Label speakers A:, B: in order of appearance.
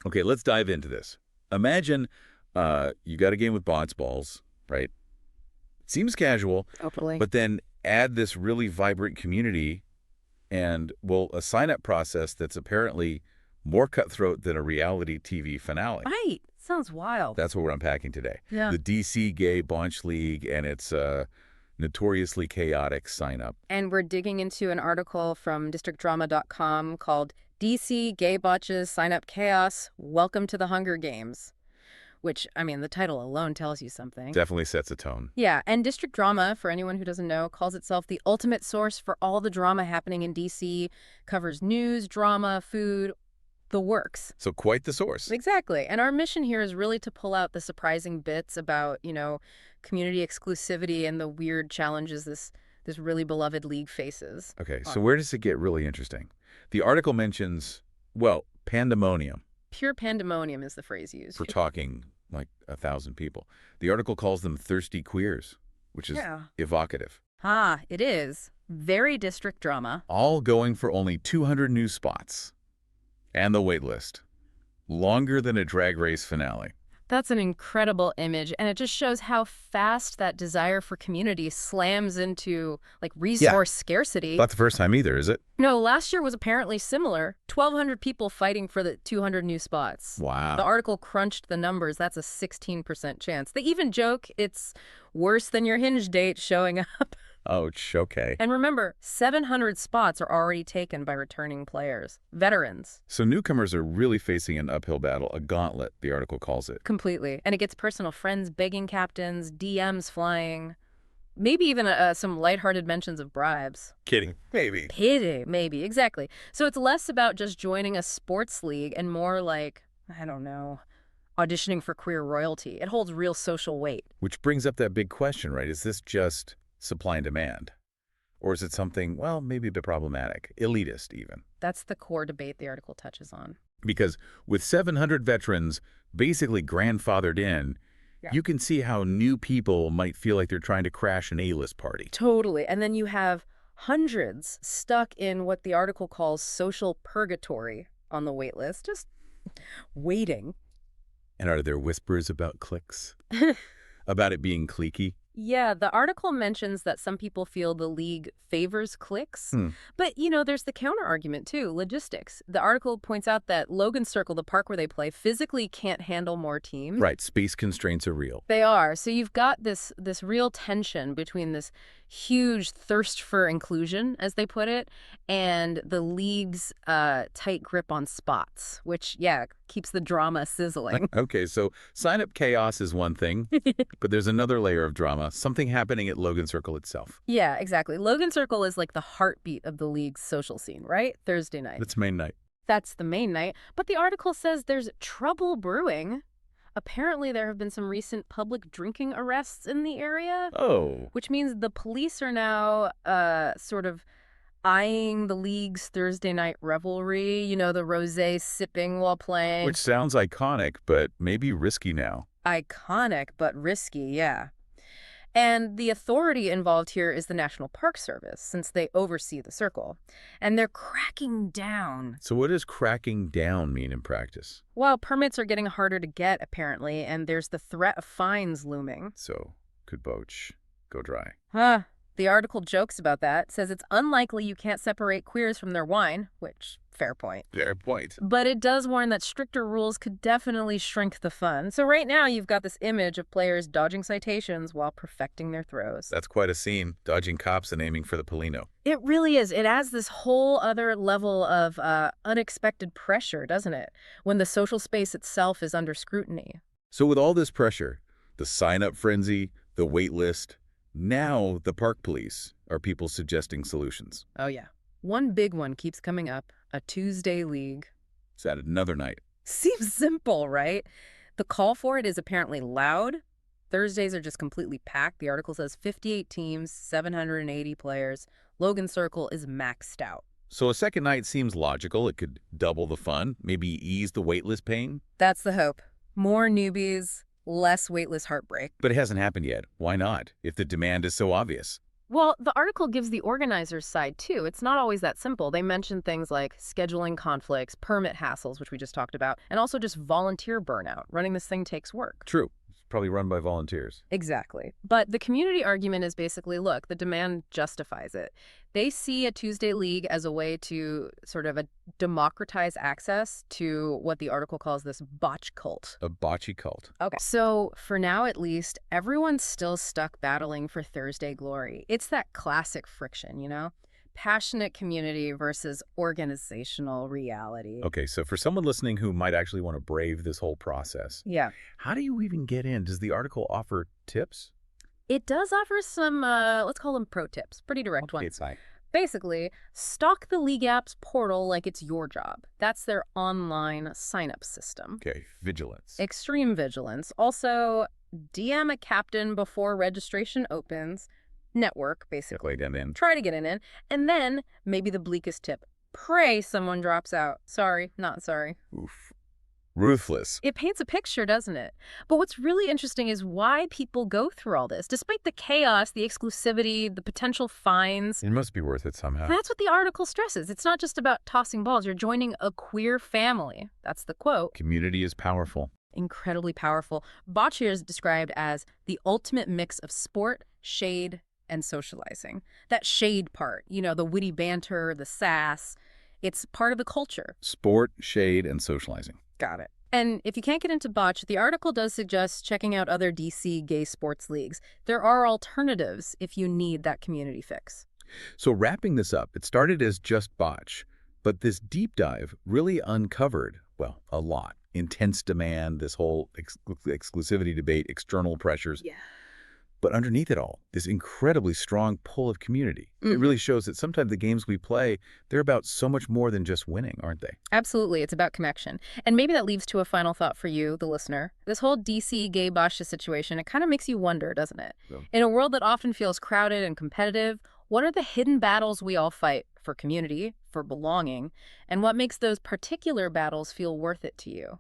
A: Okay, let's dive into this. Imagine you got a game with bots balls, right? Seems casual,
B: Totally.
A: but then add this really vibrant community and, well, a sign-up process that's apparently more cutthroat than a reality TV finale.
B: Right. Sounds wild.
A: That's what we're unpacking today.
B: Yeah.
A: The DC Gay Bocce League and its notoriously chaotic sign-up.
B: And we're digging into an article from districtdrama.com called DC Gay Bocce's Sign Up Chaos, Welcome to the Hunger Games. Which, I mean, the title alone tells you something.
A: Definitely sets a tone.
B: Yeah, and District Drama, for anyone who doesn't know, calls itself the ultimate source for all the drama happening in DC, covers news, drama, food, the works.
A: So quite the source.
B: Exactly. And our mission here is really to pull out the surprising bits about, community exclusivity and the weird challenges this really beloved league faces.
A: Okay, so where does it get really interesting? The article mentions, well, pandemonium.
B: Pure pandemonium is the phrase used.
A: For talking like 1,000 people. The article calls them thirsty queers, which is evocative.
B: Ah, it is. Very district drama.
A: All going for only 200 new spots. And the wait list. Longer than a drag race finale.
B: That's an incredible image, and it just shows how fast that desire for community slams into, resource scarcity.
A: Not the first time either, is it?
B: No, last year was apparently similar. 1,200 people fighting for the 200 new spots.
A: Wow.
B: The article crunched the numbers. That's a 16% chance. They even joke it's worse than your Hinge date showing up.
A: Ouch, okay.
B: And remember, 700 spots are already taken by returning players, veterans.
A: So newcomers are really facing an uphill battle, a gauntlet, the article calls it.
B: Completely. And it gets personal. Friends begging captains, DMs flying, maybe even some lighthearted mentions of bribes.
A: Kidding. Maybe.
B: Pity, maybe. Exactly. So it's less about just joining a sports league and more like, I don't know, auditioning for queer royalty. It holds real social weight.
A: Which brings up that big question, right? Is this just supply and demand? Or is it something, well, maybe a bit problematic, elitist even?
B: That's the core debate the article touches on.
A: Because with 700 veterans basically grandfathered in, you can see how new people might feel like they're trying to crash an A-list party.
B: Totally. And then you have hundreds stuck in what the article calls social purgatory on the wait list, just waiting.
A: And are there whispers about cliques? About it being cliquey?
B: Yeah, the article mentions that some people feel the league favors cliques. But, there's the counter-argument, too, logistics. The article points out that Logan Circle, the park where they play, physically can't handle more teams.
A: Right, space constraints are real.
B: They are. So you've got this real tension between this huge thirst for inclusion, as they put it, and the league's tight grip on spots, which, keeps the drama sizzling.
A: Okay, so sign-up chaos is one thing, but there's another layer of drama, something happening at Logan Circle itself.
B: Yeah, exactly. Logan Circle is like the heartbeat of the league's social scene, right? Thursday night.
A: That's main night.
B: That's the main night. But the article says there's trouble brewing. Apparently, there have been some recent public drinking arrests in the area.
A: Oh.
B: Which means the police are now sort of eyeing the league's Thursday night revelry, the rosé sipping while playing.
A: Which sounds iconic, but maybe risky now.
B: Iconic, but risky, yeah. And the authority involved here is the National Park Service, since they oversee the circle. And they're cracking down.
A: So what does cracking down mean in practice?
B: Well, permits are getting harder to get, apparently, and there's the threat of fines looming.
A: So could Bocce go dry?
B: The article jokes about that, says it's unlikely you can't separate queers from their wine, which, fair point.
A: Fair point.
B: But it does warn that stricter rules could definitely shrink the fun. So right now you've got this image of players dodging citations while perfecting their throws.
A: That's quite a scene, dodging cops and aiming for the Polino.
B: It really is. It adds this whole other level of unexpected pressure, doesn't it? When the social space itself is under scrutiny.
A: So with all this pressure, the sign-up frenzy, the wait list, now the park police are people suggesting solutions.
B: Oh, yeah. One big one keeps coming up, a Tuesday league.
A: It's at another night.
B: Seems simple, right? The call for it is apparently loud. Thursdays are just completely packed. The article says 58 teams, 780 players. Logan Circle is maxed out.
A: So a second night seems logical. It could double the fun, maybe ease the waitlist pain.
B: That's the hope. More newbies, less waitlist heartbreak.
A: But it hasn't happened yet. Why not, if the demand is so obvious?
B: Well, the article gives the organizer's side, too. It's not always that simple. They mention things like scheduling conflicts, permit hassles, which we just talked about, and also just volunteer burnout. Running this thing takes work.
A: True. It's probably run by volunteers.
B: Exactly. But the community argument is basically, look, the demand justifies it. They see a Tuesday League as a way to sort of democratize access to what the article calls this botch cult.
A: A bocce cult.
B: Okay. So for now, at least, everyone's still stuck battling for Thursday glory. It's that classic friction, you know? Passionate community versus organizational reality.
A: Okay, so for someone listening who might actually want to brave this whole process,
B: Yeah.
A: how do you even get in? Does the article offer tips?
B: It does offer some, let's call them pro tips, pretty direct ones.
A: It's like,
B: Basically, stalk the LeagueApps portal like it's your job. That's their online sign-up system.
A: okay, vigilance.
B: Extreme vigilance. Also, DM a captain before registration opens. Network, basically.
A: And then,
B: Try to get in. And then, maybe the bleakest tip. Pray someone drops out. Sorry, not sorry.
A: oof, ruthless.
B: It paints a picture, doesn't it? But what's really interesting is why people go through all this. Despite the chaos, the exclusivity, the potential fines,
A: It must be worth it somehow.
B: that's what the article stresses. It's not just about tossing balls. You're joining a queer family. That's the quote.
A: Community is powerful.
B: Incredibly powerful. Bocce is described as the ultimate mix of sport, shade, and socializing. That shade part, you know, the witty banter, the sass, it's part of the culture.
A: Sport, shade, and socializing.
B: Got it. And if you can't get into bocce, the article does suggest checking out other DC gay sports leagues. There are alternatives if you need that community fix.
A: So wrapping this up, it started as just botch, but this deep dive really uncovered, well, a lot. Intense demand, this whole exclusivity debate, external pressures.
B: Yeah.
A: But underneath it all, this incredibly strong pull of community. It really shows that sometimes the games we play, they're about so much more than just winning, aren't they?
B: Absolutely. It's about connection. And maybe that leads to a final thought for you, the listener. This whole DC Gay Bocce situation, it kind of makes you wonder, doesn't it?
A: Yeah.
B: In a world that often feels crowded and competitive, what are the hidden battles we all fight for community, for belonging, and what makes those particular battles feel worth it to you?